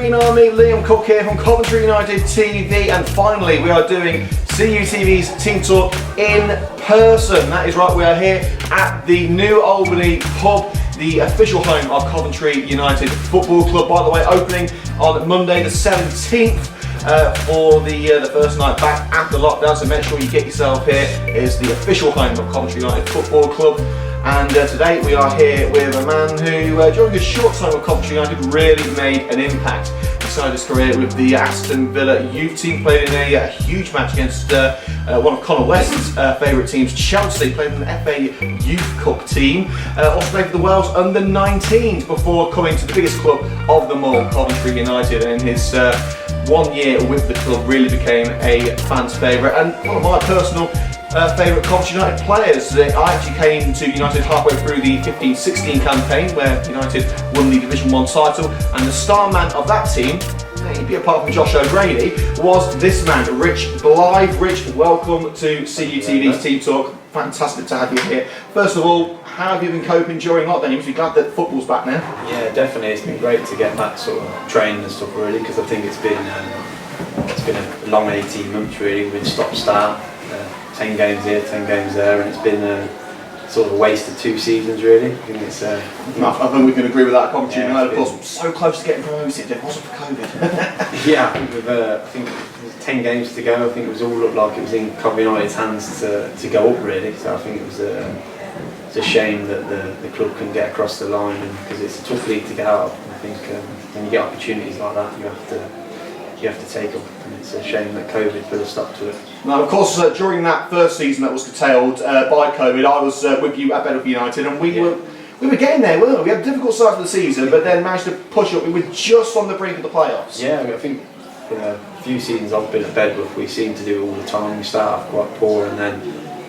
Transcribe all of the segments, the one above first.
Green Army, Liam Cook here from Coventry United TV, and finally we are doing CUTV's Team Talk in person. That is right, we are here at the New Albany pub, the official home of Coventry United Football Club. By the way, opening on Monday the 17th for the first night back after lockdown, so make sure you get yourself here. It is the official home of Coventry United Football Club. And today we are here with a man who, during his short time with Coventry United, really made an impact. He started his career with the Aston Villa youth team, played in a huge match against one of Connor West's favourite teams, Chelsea, played in the FA Youth Cup team. Also played for the Wales under-19s before coming to the biggest club of them all, Coventry United. And his 1 year with the club really became a fan's favourite, and one of my personal favourite Coventry United players. I actually came to United halfway through the 15-16 campaign, where United won the Division 1 title, and the star man of that team, maybe apart from Josh O'Grady, was this man, Rich Blythe. Rich, welcome to CUTV's Team Talk. Fantastic to have you here. First of all, how have you been coping during lockdown? You must be glad that football's back now. Yeah, definitely. It's been great to get back sort of training and stuff, really, because I think it's been a long 18 months really, with stop-start. 10 games here, 10 games there, and it's been sort of a waste of 2 seasons really. I think it's. I think we can agree with that. Coventry United, of course, so close to getting promoted if it wasn't for COVID. Yeah, I think with 10 games to go, I think it was all looked like it was in Coventry United's hands to go up really. So I think it was it's a shame that the club couldn't get across the line, because it's a tough league to get out of. I think when you get opportunities like that, you have to take them. It's a shame that COVID put a stop to it. Now, of course, during that first season that was curtailed by COVID, I was with you at Bedford United, and we were getting there, weren't we? We had a difficult start to the season, but then managed to push up. We were just on the brink of the playoffs. Yeah, I think in a few seasons I've been at Bedford, we seem to do it all the time. We start off quite poor and then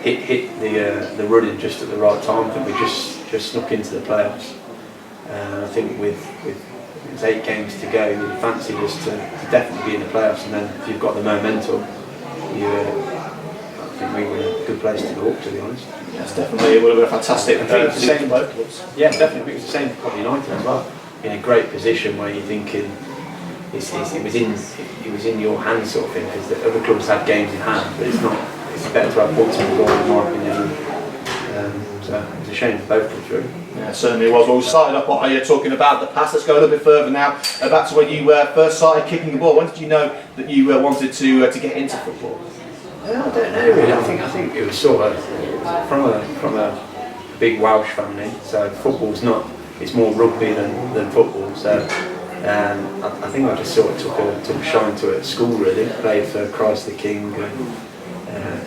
hit the running just at the right time. I think we just snuck into the playoffs. I think with 8 games to go, you fancied us to definitely be in the playoffs, and then if you've got the momentum, I think we were in a good place to go up, to be honest. Yes, definitely. It would have been a fantastic same both clubs. Yeah, definitely. I think it was the same for Coventry United as well. In a great position where you're thinking it was in your hands, sort of thing, because the other clubs had games in hand, but it's not. It's better to have points on the board, in my opinion. So it was a shame for both clubs, really. Yeah, it certainly was. Well, we started off by talking about the past. Let's go a little bit further now. Back to when you first started kicking the ball. When did you know that you wanted to get into football? I don't know really. I think it was sort of from a big Welsh family. So football's not. It's more rugby than football. So I think I just sort of took a shine to it at school really. Played for Christ the King, and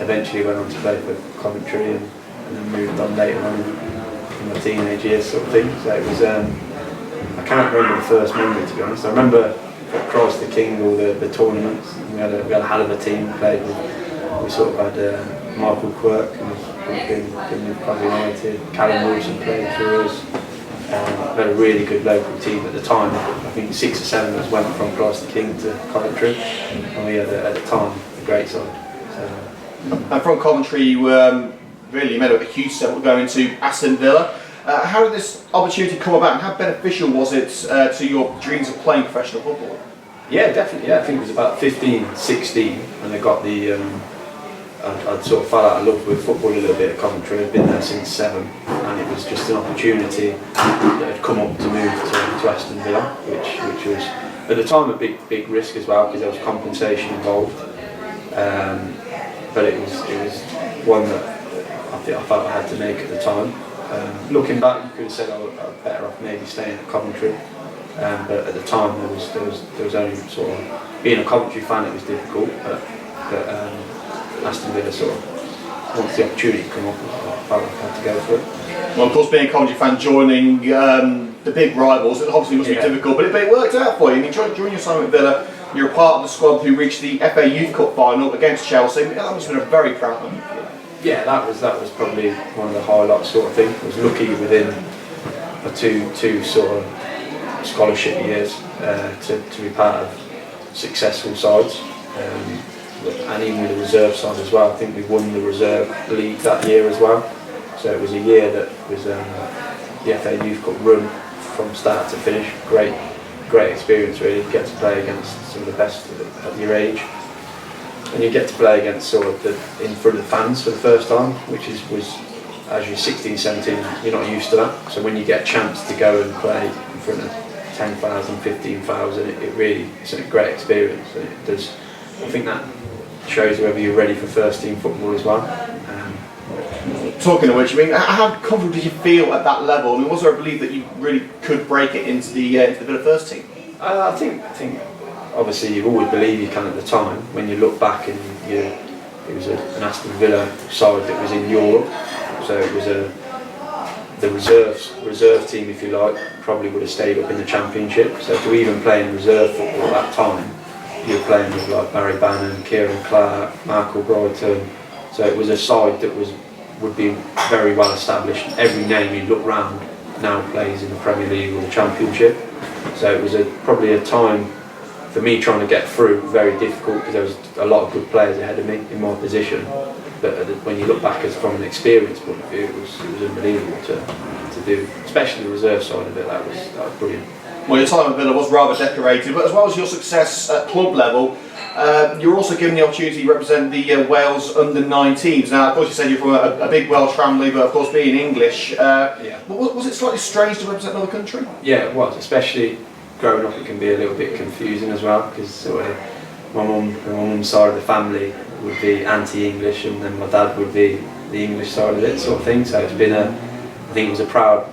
eventually went on to play for Coventry, and then moved on later on in my teenage years, sort of thing. So it was. I can't remember the first memory, to be honest. I remember at Christ the King, all the tournaments. We had a hell of a team. We sort of had Michael Quirk, who's been with Coventry United. Callum Wilson played for us. We had a really good local team at the time. I think 6 or 7 of us went from Christ the King to Coventry, and we had at the time a great side. And from Coventry, you really made a huge step going to Aston Villa. How did this opportunity come about, and how beneficial was it to your dreams of playing professional football? Yeah, definitely. Yeah, I think it was about 15, 16 when I got the. I'd sort of fell out of love with football a little bit at Coventry. I'd been there since 7, and it was just an opportunity that had come up to move to Aston Villa, which was at the time a big risk as well, because there was compensation involved. But it was one that I felt I had to make at the time. Looking back, you could have said I was better off maybe staying at Coventry, but at the time there was only sort of being a Coventry fan, it was difficult. But Aston Villa sort of, once the opportunity came up, I felt like I had to go for it. Well, of course, being a Coventry fan, joining the big rivals, it obviously must be difficult, but it worked out for you. I mean, during your time at Villa, you're a part of the squad who reached the FA Youth Cup final against Chelsea. That must have been a very proud moment. Yeah, that was probably one of the highlights, sort of thing. I was lucky within two sort of scholarship years to be part of successful sides, and even with the reserve side as well. I think we won the reserve league that year as well. So it was a year that was the FA Youth Cup run from start to finish. Great great experience really. You get to play against some of the best at your age, and you get to play against sort of in front of the fans for the first time, which was as you're 16, 17, you're not used to that. So when you get a chance to go and play in front of 10,000, 15,000, it really it's a great experience. And it does. I think that shows whether you're ready for first team football as well. Talking of which, I mean, how confident did you feel at that level? I mean, was there a belief that you really could break it into the Villa first team? I think obviously you always believe you can at the time. When you look back and it was an Aston Villa side that was in Europe, so it was the reserve team, if you like, probably would have stayed up in the Championship. So to even play in reserve football at that time, you were playing with like Barry Bannon, Kieran Clark, Michael Brighton. So it was a side that would be very well established. Every name you look round now plays in the Premier League or the Championship. So it was probably a time for me trying to get through, very difficult because there was a lot of good players ahead of me in my position. But when you look back from an experience point of view, it was unbelievable to do, especially the reserve side of it. That was brilliant. Well, your time at Villa was rather decorated, but as well as your success at club level, you were also given the opportunity to represent the Wales under-19s. Now, of course, you said you're from a big Welsh family, but of course, being English, yeah. Was it slightly strange to represent another country? Yeah, it was. Especially growing up, it can be a little bit confusing as well, because my mum's side of the family would be anti-English, and then my dad would be the English side of it, sort of thing. So it's been I think it was a proud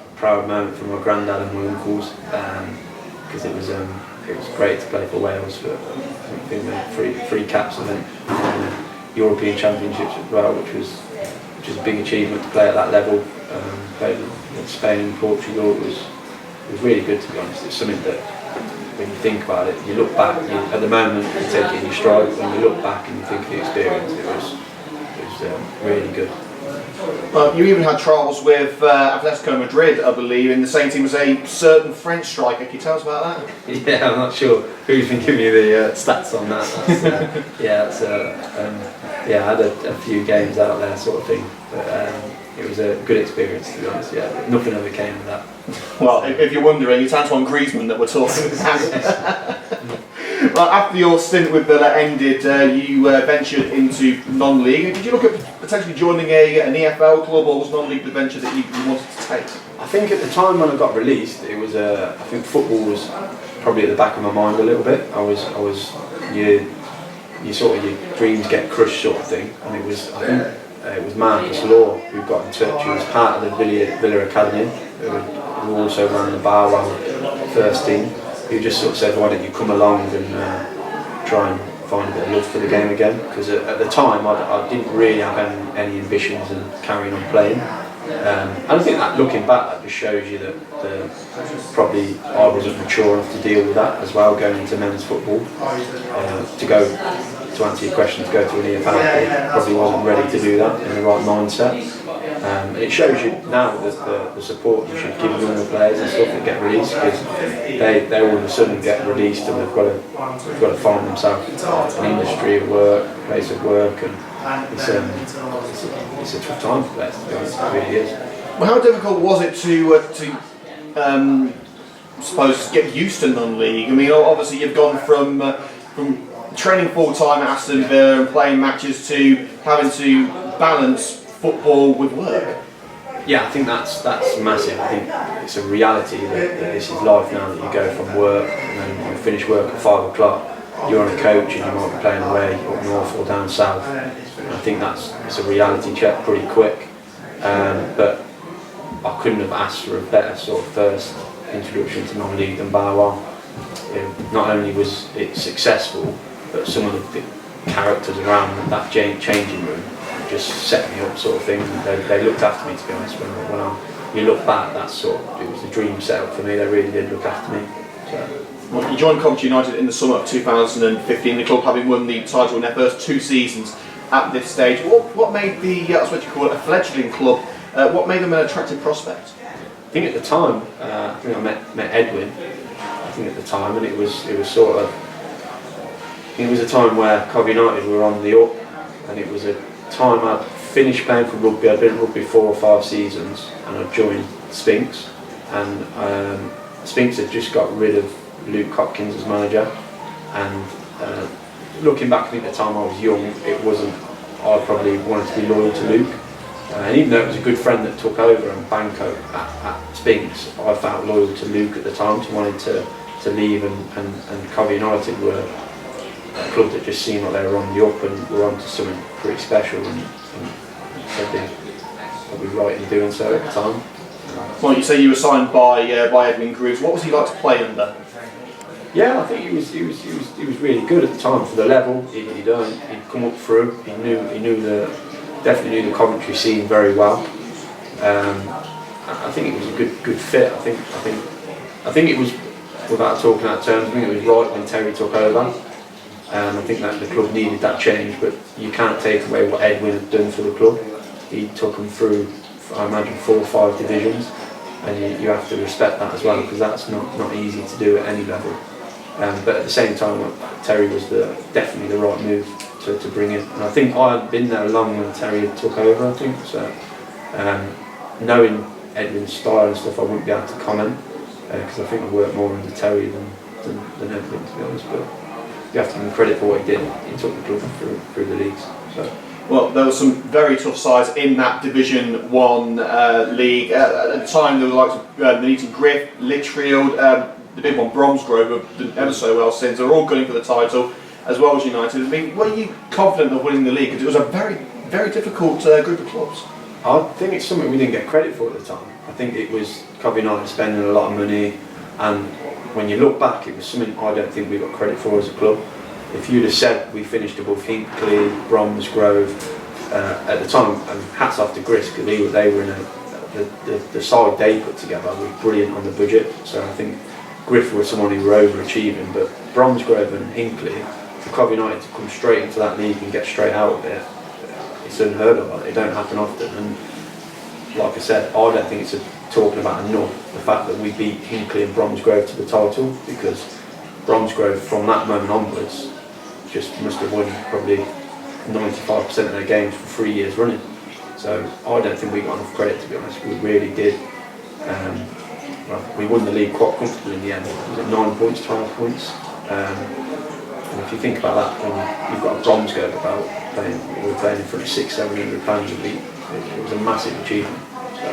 moment for my granddad and my uncles, because it was great to play for Wales. For I think we had three caps, I think, in the European Championships as well, which was a big achievement to play at that level. Played in Spain and Portugal. It was really good, to be honest. It's something that, when you think about it, you look back. At the moment, you take it in your stride. When you look back and you think of the experience, it was really good. Well, you even had trials with Atletico Madrid, I believe, in the same team as a certain French striker. Can you tell us about that? Yeah, I'm not sure who's been giving you the stats on that. I had a few games out there, sort of thing. But it was a good experience, to be honest. Yeah, nothing ever came of that. Well, if you're wondering, it's Antoine Griezmann that we're talking about. Well, after your stint with Villa ended, you ventured into non-league. Did you look at potentially joining an EFL club, or was non-league the venture that you wanted to take? I think at the time when I got released, it was I think football was probably at the back of my mind a little bit. You sort of, your dreams get crushed, sort of thing. And it was, I think it was Marcus Law who got in touch. He was part of the Villa Academy, who also ran the Barwell first team. Who just sort of said, why don't you come along and try and find a bit of love for the game again? Because at the time I didn't really have any ambitions in carrying on playing. And I think that, looking back, that just shows you that probably I wasn't mature enough to deal with that as well, going into men's football. To answer your question, to go to an EFL, probably wasn't ready to do that in the right mindset. And it shows you now that the support you should give younger players and stuff that get released, because they all of a sudden get released and they've got to find themselves an industry of work, a place of work, and it's a tough time for players, to be honest. It really is. Well, how difficult was it to suppose get used to non-league? I mean, obviously you've gone from training full time at Aston Villa and playing matches to having to balance football with work. Yeah, I think that's massive. I think it's a reality that this is life now, that you go from work and then you finish work at 5 o'clock, you're on a coach and you might be playing away up north or down south. And I think it's a reality check pretty quick. But I couldn't have asked for a better sort of first introduction to non-league than Barwell. Not only was it successful, but some of the characters around that changing room just set me up, sort of thing. They looked after me, to be honest. When you look back, it was a dream set up for me. They really did look after me. So. Well, you joined Coventry United in the summer of 2015, the club having won the title in their first 2 seasons at this stage. What made that's what you call it, a fledgling club, what made them an attractive prospect? I think at the time, I think I met Edwin, I think at the time, and it was sort of, it was a time where Coventry United were on the up, and it was a time I'd finished playing for rugby. I'd been at rugby 4 or 5 seasons, and I joined Spinks, and Spinks had just got rid of Luke Hopkins as manager, and looking back, I think at the time I was young, it wasn't, I probably wanted to be loyal to Luke. And even though it was a good friend that took over and Banco at Spinks, I felt loyal to Luke at the time, so wanted to leave, and Coventry United were a club that just seemed like they were on the up and were on to something pretty special, and so they'd probably right in doing so at the time. Well, you say you were signed by Edwin Grooves. What was he like to play under? Yeah, I think he was really good at the time for the level he'd come up through. He definitely knew the Coventry scene very well. I think it was a good fit. I think it was, without talking out terms, I think it was right when Terry took over. I think that the club needed that change, but you can't take away what Edwin had done for the club. He took them through, I imagine, 4 or 5 divisions, and you have to respect that as well, because that's not easy to do at any level. But at the same time, Terry was definitely the right move to bring in. And I think I had been there long when Terry took over, I think, so knowing Edwin's style and stuff, I wouldn't be able to comment, because I think I worked more under Terry than Edwin, to be honest. But you have to give him credit for what he did. He took the club through the leagues. So. Well, there were some very tough sides in that Division 1 league. At the time, there were like Nuneaton Griff, Lichfield, the big one, Bromsgrove, have done ever so well since. They're all gunning for the title, as well as United. I mean, were you confident of winning the league? Because it was a very, very difficult group of clubs. I think it's something we didn't get credit for at the time. I think it was Coventry United spending a lot of money, and when you look back, it was something I don't think we got credit for as a club. If you'd have said we finished above Hinckley, Bromsgrove, at the time, and hats off to Gris, because they were in the side they put together was brilliant on the budget. So I think Griff was someone who were overachieving, but Bromsgrove and Hinckley, for Coventry United to come straight into that league and get straight out of it, it's unheard of. It don't happen often, and like I said, I don't think it's talking about enough the fact that we beat Hinckley and Bromsgrove to the title, because Bromsgrove from that moment onwards just must have won probably 95% of their games for 3 years running. So I don't think we got enough credit, to be honest. We really did. Well, we won the league quite comfortably in the end. Was it 9 points, 12 points? And if you think about that, when you've got a Bromsgrove about we were playing in front of £600-700 a week, it was a massive achievement. So.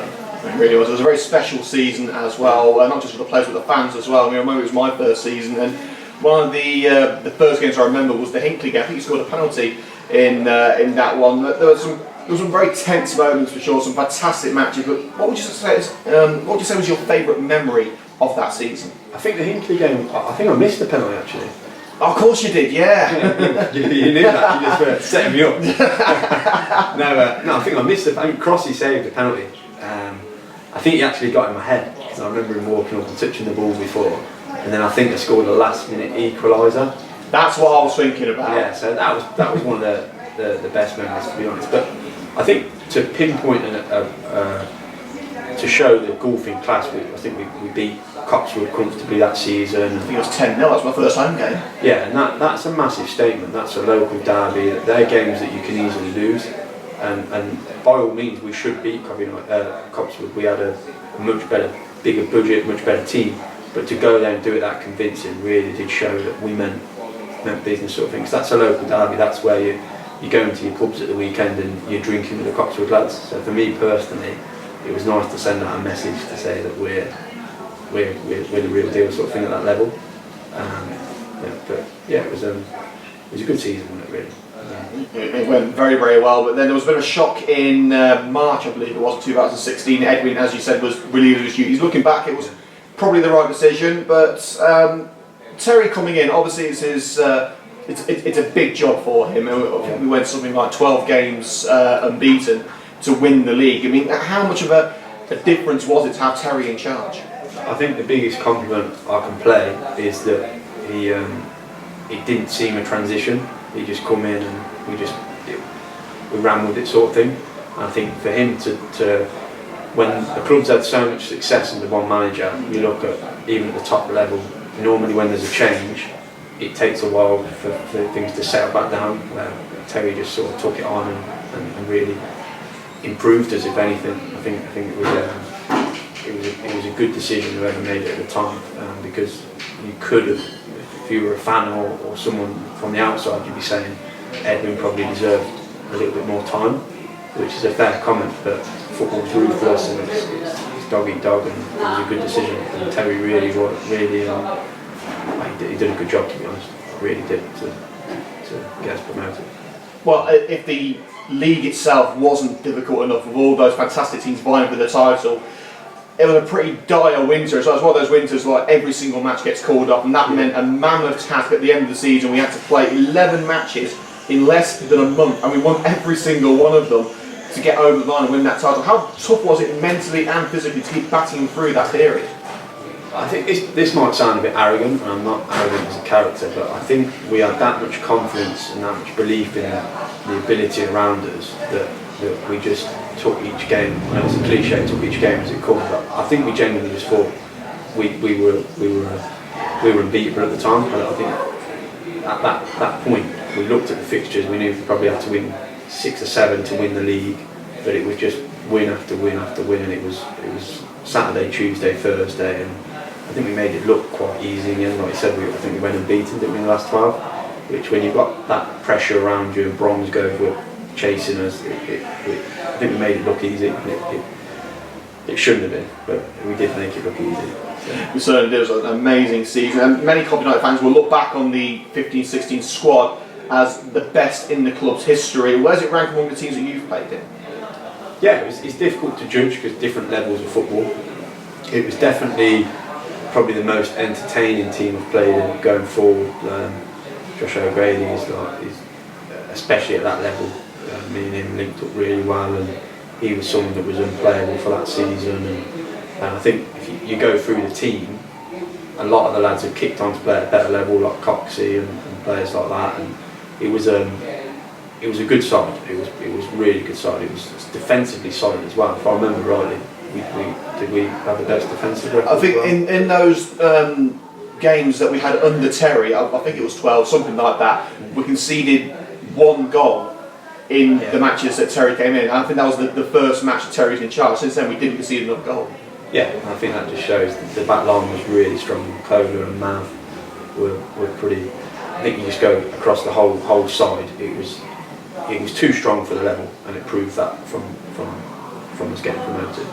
It really was. It was a very special season as well, not just for the players but the fans as well. I mean, I remember it was my first season, and one of the first games I remember was the Hinckley game. I think he scored a penalty in that one. There were some very tense moments for sure, some fantastic matches. But what would you say was your favourite memory of that season? I think the Hinckley game. I think I missed the penalty actually. Oh, of course you did, yeah. you knew that. You just setting me up. No, I think I missed it. I think Crossy saved the penalty. I think he actually got in my head, because I remember him walking up and touching the ball before, and then I think I scored a last-minute equaliser. That's what I was thinking about. Yeah, so that was one of the best memories, to be honest. But I think to pinpoint to show the golfing class, I think we beat Coxwood comfortably that season. I think it was 10-0, that was my first home game. Yeah, and that's a massive statement. That's a local derby. They're games that you can easily lose. And by all means, we should beat Coxwood. We had a much better, bigger budget, much better team. But to go there and do it that convincing really did show that we meant business, sort of thing. 'Cause that's a local derby. That's where you go into your pubs at the weekend and you're drinking with the Coxwood lads. So for me personally, it was nice to send out a message to say that we're the real deal, sort of thing, at that level. But yeah, it was a good season, wasn't it, really? It went very, very well, but then there was a bit of a shock in March, I believe it was, 2016. Edwin, as you said, was relieved of his duties. Looking back, it was probably the right decision, but Terry coming in, obviously it's his. It's a big job for him. We went something like 12 games unbeaten to win the league. I mean, how much of a difference was it to have Terry in charge? I think the biggest compliment I can play is that he didn't seem a transition. He just come in and we ran with it, sort of thing. And I think for him to when the club's had so much success under one manager, you look at even at the top level. Normally, when there's a change, it takes a while for things to settle back down. Terry just sort of took it on and really improved us, if anything. I think it was a good decision whoever made it at the time, because you could have, if you were a fan or someone from the outside, you'd be saying Edmund probably deserved a little bit more time, which is a fair comment, but football's ruthless and it's dog eat dog, and it was a good decision. And Terry really he did a good job, to be honest. Really did to get us promoted. Well, if the league itself wasn't difficult enough with all those fantastic teams vying for the title, it was a pretty dire winter. So it was one of those winters like every single match gets called up, and that meant a mammoth task at the end of the season. We had to play 11 matches in less than a month, and we won every single one of them to get over the line and win that title. How tough was it mentally and physically to keep battling through that period? I think this might sound a bit arrogant, and I'm not arrogant as a character, but I think we had that much confidence and that much belief in the ability around us that we just took each game, and it's a cliche, took each game as it comes, but I think we genuinely just thought we were unbeatable at the time. And I think at that point we looked at the fixtures, we knew we probably had to win 6 or 7 to win the league, but it was just win after win after win, and it was Saturday, Tuesday, Thursday, and I think we made it look quite easy. And like you said, I think we went unbeaten, didn't we, in the last 12? Which, when you've got that pressure around you and Bromsgrove were chasing us, I think we made it look easy. It shouldn't have been, but we did make it look easy. So. We certainly did. It was an amazing season, and many Coventry United fans will look back on the 15-16 squad as the best in the club's history. Where's it ranked among the teams that you've played in? Yeah, it's difficult to judge because different levels of football. It was definitely probably the most entertaining team I've played in going forward. Josh O'Grady is especially at that level. Me and him linked up really well, and he was someone that was unplayable for that season. And I think if you go through the team, a lot of the lads have kicked on to play at a better level, like Coxey and players like that. And it was a good side. It was really good side. It was defensively solid as well. If I remember rightly, did we have the best defensive record? I think in those games that we had under Terry, I think it was 12, something like that, we conceded 1 goal in the matches that Terry came in. I think that was the first match that Terry's in charge. Since then we didn't concede another goal. Yeah, I think that just shows the back line was really strong. Kohler and Mav were pretty. I think you just go across the whole side. It was too strong for the level, and it proved that from us getting promoted.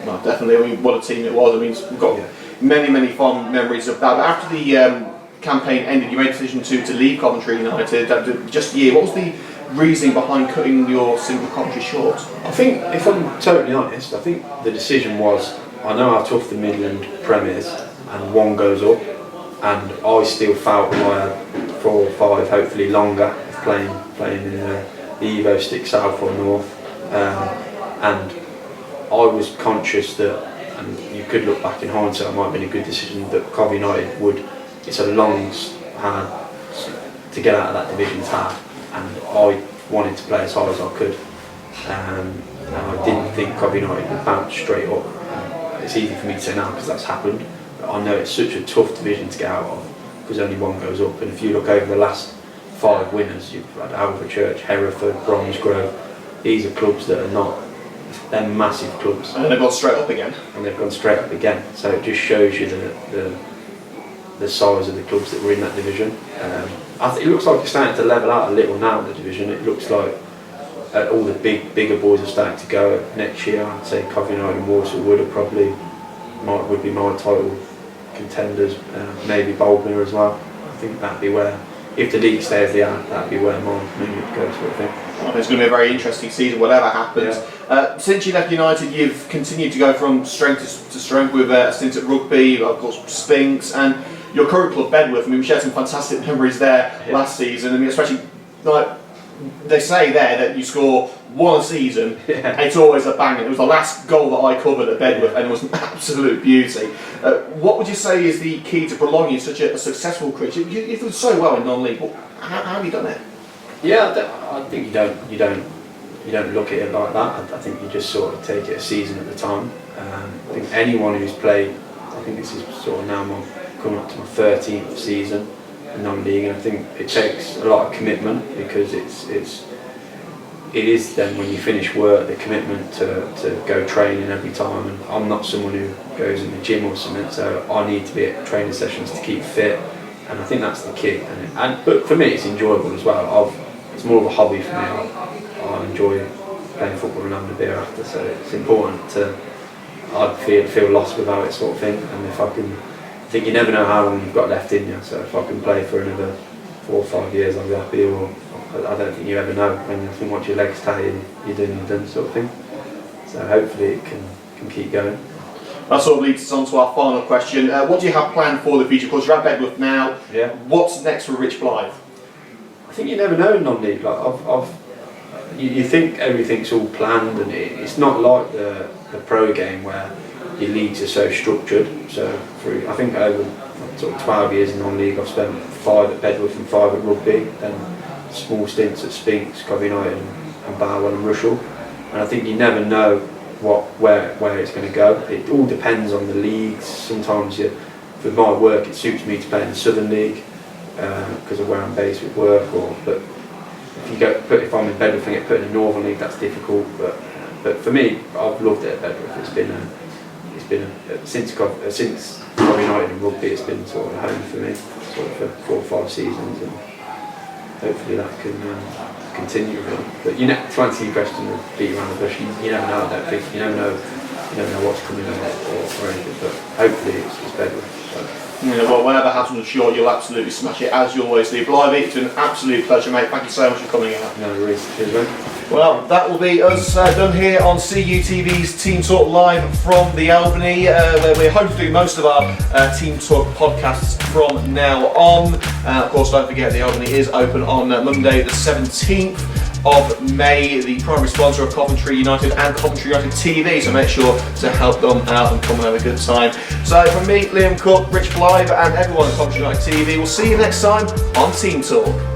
No, definitely. I mean, what a team it was. I mean, we've got many fond memories of that. But after the campaign ended, you made a decision to leave Coventry United. Just a year. What was the reasoning behind cutting your stint with Coventry short? I think, if I'm totally honest, I think the decision was, I know how tough the Midland Prem is, and 1 goes up, and I still felt I had 4 or 5, hopefully longer, playing in the Evo Stick South or North, and I was conscious that, and you could look back in hindsight, it might have been a good decision that Coventry United would. It's a long, hard to get out of that division. It's hard, and I wanted to play as hard as I could. And I didn't think Coventry United would bounce straight up. It's easy for me to say now because that's happened, but I know it's such a tough division to get out of because only 1 goes up. And if you look over the last 5 winners, you've had Alverchurch, Hereford, Bromsgrove. These are clubs that are not. They're massive clubs. And they've gone straight up again. So it just shows you the size of the clubs that were in that division. It looks like it's starting to level out a little now in the division. It looks like all the bigger boys are starting to go next year. I'd say Coventry United and Walsall would be my title contenders. Maybe Boldmere as well. I think that'd be where, if the league stays there, that'd be where mine would go, sort of thing. It's going to be a very interesting season, whatever happens. Yeah. Since you left United, you've continued to go from strength to strength with a stint at rugby, of course, Spinks, and your current club, Bedworth. I mean, we shared some fantastic memories there last season. I mean, especially, like they say there, that you score 1 a season, and it's always a banger. It was the last goal that I covered at Bedworth, and it was an absolute beauty. What would you say is the key to prolonging such a successful career? You've done so well in non-league. How have you done it? Yeah, I think you don't look at it like that. I think you just sort of take it a season at a time. I think anyone who's played, I think this is sort of now coming up to my 13th season in non-league, and I think it takes a lot of commitment because it's it is then when you finish work, the commitment to go training every time. And I'm not someone who goes in the gym or something, so I need to be at training sessions to keep fit. And I think that's the key. But for me, it's enjoyable as well. It's more of a hobby for me. I enjoy playing football and having a beer after, so it's important to. I'd feel lost without it, sort of thing. And if I think you never know how long you've got left in you. So if I can play for another 4 or 5 years, I'll be happy. Or I don't think you ever know. When I think once your legs tired, you're done, sort of thing. So hopefully it can keep going. That sort of leads us on to our final question. What do you have planned for the future? Because you're at Bedworth now. Yeah. What's next for Rich Blythe? I think you never know in non-league. Like you think everything's all planned, and it's not like the pro game where your leagues are so structured. So I think over sort of 12 years in non-league, I've spent 5 at Bedworth and 5 at Rugby, then small stints at Spinks, Coventry United, and Barwell and Rushall. And I think you never know where it's going to go. It all depends on the leagues. Sometimes for my work, it suits me to play in the Southern League because of where I'm based with work. But if I'm in Bedworth and get put in the Northern League, that's difficult. But for me, I've loved it at Bedworth. Since Coventry United and Rugby, it's been sort of a home for me, sort of for 4 or 5 seasons, and hopefully that can continue. Really. But to answer your question, beat around the bush, you never know. I don't think you never know what's coming out or anything. But hopefully it's Bedworth. Well, whatever happens, I'm sure you'll absolutely smash it, as you always do. Blythe, it's been an absolute pleasure, mate. Thank you so much for coming out. No worries. Cheers, mate. Well, that will be us done here on CUTV's Team Talk live from the Albany, where we're hoping to do most of our Team Talk podcasts from now on. Of course, don't forget the Albany is open on Monday the 17th of May, the primary sponsor of Coventry United and Coventry United TV, so make sure to help them out and come and have a good time. So from me, Liam Cook, Rich Blythe and everyone at Coventry United TV, we'll see you next time on Team Talk.